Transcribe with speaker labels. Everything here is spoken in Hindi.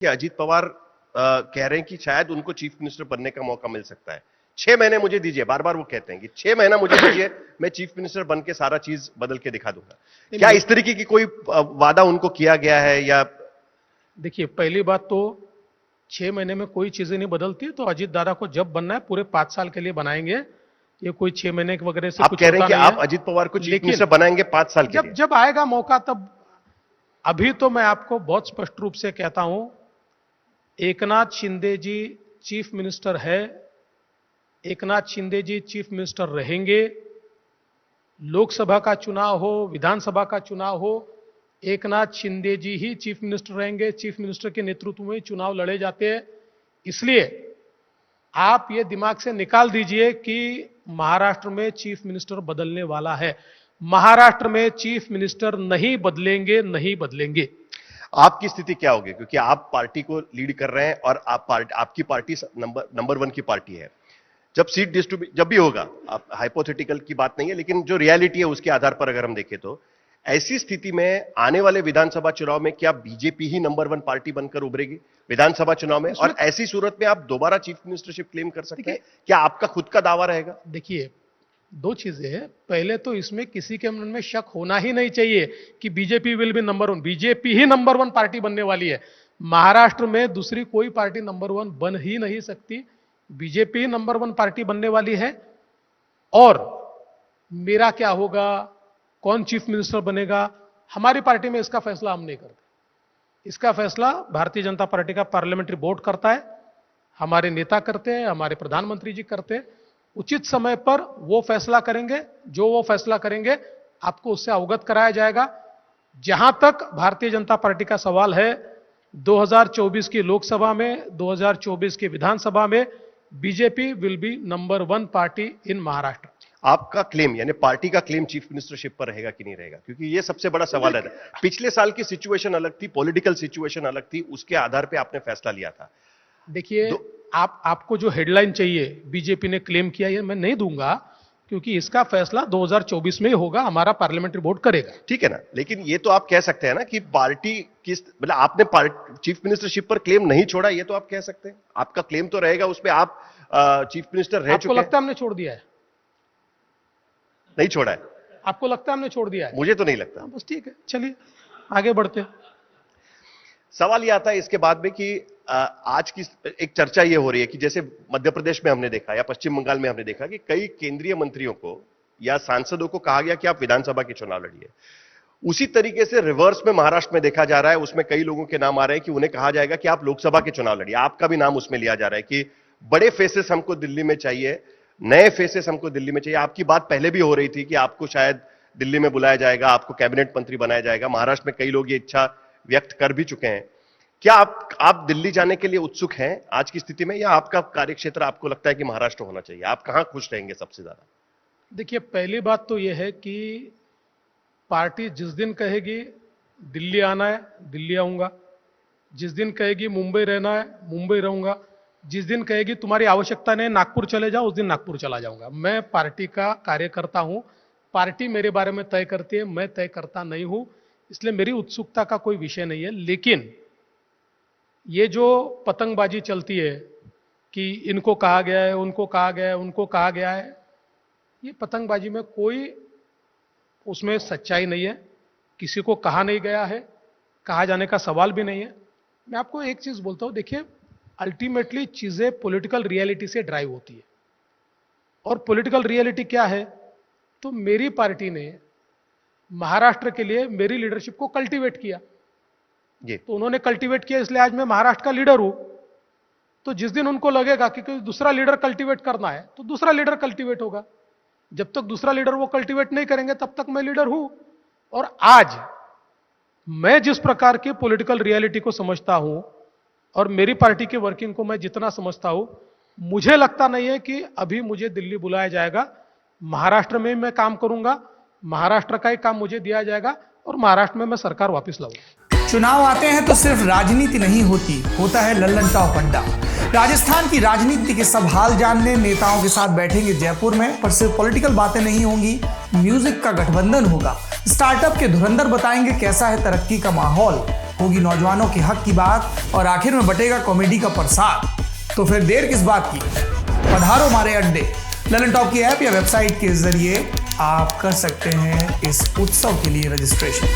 Speaker 1: कि अजीत पवार कह रहे हैं कि शायद उनको चीफ मिनिस्टर बनने का मौका मिल सकता है। 6 महीने मुझे दीजिए, बार बार वो कहते हैं कि 6 महीना मुझे दीजिए, मैं चीफ मिनिस्टर बन के सारा चीज बदल के दिखा दूंगा। क्या इस तरीके की कोई वादा उनको किया गया है? या
Speaker 2: देखिए, पहली बात तो 6 महीने में कोई चीजें नहीं बदलती। तो अजीत दादा को जब बनना है पूरे 5 साल के लिए बनाएंगे। ये कोई 6 महीने के वगैरह से
Speaker 1: आप
Speaker 2: कुछ
Speaker 1: कह रहे हैं
Speaker 2: होता
Speaker 1: कि
Speaker 2: नहीं
Speaker 1: आप
Speaker 2: है।
Speaker 1: अजीत पवार को चीफ मिनिस्टर बनाएंगे 5 साल के लिए?
Speaker 2: जब आएगा मौका तब। अभी तो मैं आपको बहुत स्पष्ट रूप से कहता हूं, एकनाथ शिंदे जी चीफ मिनिस्टर है, एकनाथ शिंदे जी चीफ मिनिस्टर रहेंगे। लोकसभा का चुनाव हो, विधानसभा का चुनाव हो, एकनाथ शिंदे जी ही चीफ मिनिस्टर रहेंगे। चीफ मिनिस्टर के नेतृत्व में चुनाव लड़े जाते हैं। इसलिए आप ये दिमाग से निकाल दीजिए कि महाराष्ट्र में चीफ मिनिस्टर बदलने वाला है। महाराष्ट्र में चीफ मिनिस्टर नहीं बदलेंगे, नहीं बदलेंगे।
Speaker 1: आपकी स्थिति क्या होगी? क्योंकि आप पार्टी को लीड कर रहे हैं और आपकी पार्टी नंबर 1 की पार्टी है। जब सीट डिस्ट्रीब्यूट जब भी होगा, आप हाइपोथेटिकल की बात नहीं है, लेकिन जो रियलिटी है उसके आधार पर अगर हम देखें तो ऐसी स्थिति में आने वाले विधानसभा चुनाव में क्या बीजेपी ही नंबर 1 पार्टी बनकर उभरेगी विधानसभा चुनाव में? और ऐसी सूरत में आप दोबारा चीफ मिनिस्टरशिप क्लेम कर सकते हैं? क्या आपका खुद का दावा रहेगा?
Speaker 2: देखिए, 2 चीजें हैं। पहले तो इसमें किसी के मन में शक होना ही नहीं चाहिए कि BJP will be number 1। BJP he number 1 party बनने वाली है। महाराष्ट्र में दूसरी कोई पार्टी नंबर 1 बन ही नहीं सकती। बीजेपी नंबर 1 पार्टी बनने वाली है। और मेरा क्या होगा, कौन चीफ मिनिस्टर बनेगा, हमारी पार्टी में इसका फैसला हम नहीं करते। इसका फैसला भारतीय जनता पार्टी का पार्लियामेंट्री बोर्ड करता है, हमारे नेता करते हैं, हमारे प्रधानमंत्री जी करते हैं। उचित समय पर वो फैसला करेंगे। जो वो फैसला करेंगे आपको उससे अवगत कराया जाएगा। जहां तक भारतीय जनता पार्टी का सवाल है, 2024 की लोकसभा में, 2024 की विधानसभा में BJP will be number 1 party इन महाराष्ट्र।
Speaker 1: आपका क्लेम यानी पार्टी का क्लेम चीफ मिनिस्टरशिप पर रहेगा कि नहीं रहेगा? क्योंकि ये सबसे बड़ा सवाल है। पिछले साल की सिचुएशन अलग थी, पॉलिटिकल सिचुएशन अलग थी, उसके आधार पे आपने फैसला लिया था।
Speaker 2: देखिए, आपको जो हेडलाइन चाहिए बीजेपी ने क्लेम किया, ये मैं नहीं दूंगा, क्योंकि इसका फैसला 2024 में ही होगा, हमारा पार्लियामेंट्री बोर्ड करेगा।
Speaker 1: ठीक है ना, लेकिन ये तो आप कह सकते हैं ना कि पार्टी किस मतलब आपने चीफ मिनिस्टरशिप पर क्लेम नहीं छोड़ा, ये तो आप कह सकते हैं। आपका क्लेम तो रहेगा उसमें, आप चीफ मिनिस्टर रह चुके हैं।
Speaker 2: आपको लगता है हमने छोड़ दिया है?
Speaker 1: नहीं छोड़ा है।
Speaker 2: आपको लगता है हमने छोड़ दिया है?
Speaker 1: मुझे तो नहीं लगता।
Speaker 2: बस ठीक है, चलिए आगे बढ़ते हैं।
Speaker 1: सवाल यह आता है इसके बाद में कि आज की एक चर्चा यह हो रही है कि जैसे मध्य प्रदेश में हमने देखा या पश्चिम बंगाल में हमने देखा कि कई केंद्रीय मंत्रियों को या सांसदों को कहा गया कि आप विधानसभा के चुनाव लड़िए। उसी तरीके से रिवर्स में महाराष्ट्र में देखा जा रहा है, उसमें कई लोगों के नाम आ रहे हैं कि उन्हें कहा जाएगा कि आप लोकसभा के चुनाव लड़िए। आपका भी नाम उसमें लिया जा रहा है कि बड़े फेसेस हमको दिल्ली में चाहिए, नए फेसेस हमको दिल्ली में चाहिए। आपकी बात पहले भी हो रही थी कि आपको शायद दिल्ली में बुलाया जाएगा, आपको कैबिनेट मंत्री बनाया जाएगा। महाराष्ट्र में कई लोग ये इच्छा व्यक्त कर भी चुके हैं। क्या आप दिल्ली जाने के लिए उत्सुक हैं आज की स्थिति में, या आपका कार्यक्षेत्र आपको लगता है कि महाराष्ट्र होना चाहिए? आप कहां खुश रहेंगे सबसे ज्यादा?
Speaker 2: देखिए, पहली बात तो यह है कि पार्टी जिस दिन कहेगी दिल्ली आना है, दिल्ली आऊंगा। जिस दिन कहेगी मुंबई रहना है, मुंबई रहूंगा। जिस दिन कहेगी तुम्हारी आवश्यकता नहीं, नागपुर चले जाओ, उस दिन नागपुर चला जाऊंगा। मैं पार्टी का कार्यकर्ता हूं। पार्टी मेरे बारे में तय करती है, मैं तय करता नहीं हूं। इसलिए मेरी उत्सुकता का कोई विषय नहीं है। लेकिन ये जो पतंगबाजी चलती है कि इनको कहा गया है, उनको कहा गया है, उनको कहा गया है, ये पतंगबाजी में कोई उसमें सच्चाई नहीं है। किसी को कहा नहीं गया है, कहा जाने का सवाल भी नहीं है। मैं आपको एक चीज बोलता हूं, देखिए, अल्टीमेटली चीजें पॉलिटिकल रियलिटी से ड्राइव होती है। और पॉलिटिकल रियलिटी क्या है? तो मेरी पार्टी ने महाराष्ट्र के लिए मेरी लीडरशिप को कल्टीवेट किया। तो उन्होंने कल्टीवेट किया, इसलिए आज मैं महाराष्ट्र का लीडर हूं। तो जिस दिन उनको लगेगा कि कोई दूसरा लीडर कल्टीवेट करना है, तो दूसरा लीडर कल्टीवेट होगा। जब तक दूसरा लीडर वो कल्टीवेट नहीं करेंगे, तब तक मैं लीडर हूं। और आज मैं जिस प्रकार की पॉलिटिकल रियलिटी को समझता हूं और मेरी पार्टी की वर्किंग को मैं जितना समझता हूं, मुझे लगता नहीं है कि अभी मुझे दिल्ली बुलाया जाएगा। महाराष्ट्र में मैं काम करूंगा, महाराष्ट्र का ही काम मुझे दिया जाएगा और महाराष्ट्र में मैं सरकार वापस लाऊंगा।
Speaker 3: चुनाव आते हैं तो सिर्फ राजनीति नहीं होती, होता है लल्लन टॉप अड्डा। राजस्थान की राजनीति के सब हाल जानने नेताओं के साथ बैठेंगे जयपुर में, पर सिर्फ पॉलिटिकल बातें नहीं होंगी, म्यूजिक का गठबंधन होगा। स्टार्टअप के धुरंधर बताएंगे कैसा है तरक्की का माहौल। होगी नौजवानों के हक की बात और आखिर में बटेगा कॉमेडी का प्रसाद। तो फिर देर किस बात की, पधारो हमारे अड्डे। ललन टॉप की ऐप या वेबसाइट के जरिए आप कर सकते हैं इस उत्सव के लिए रजिस्ट्रेशन।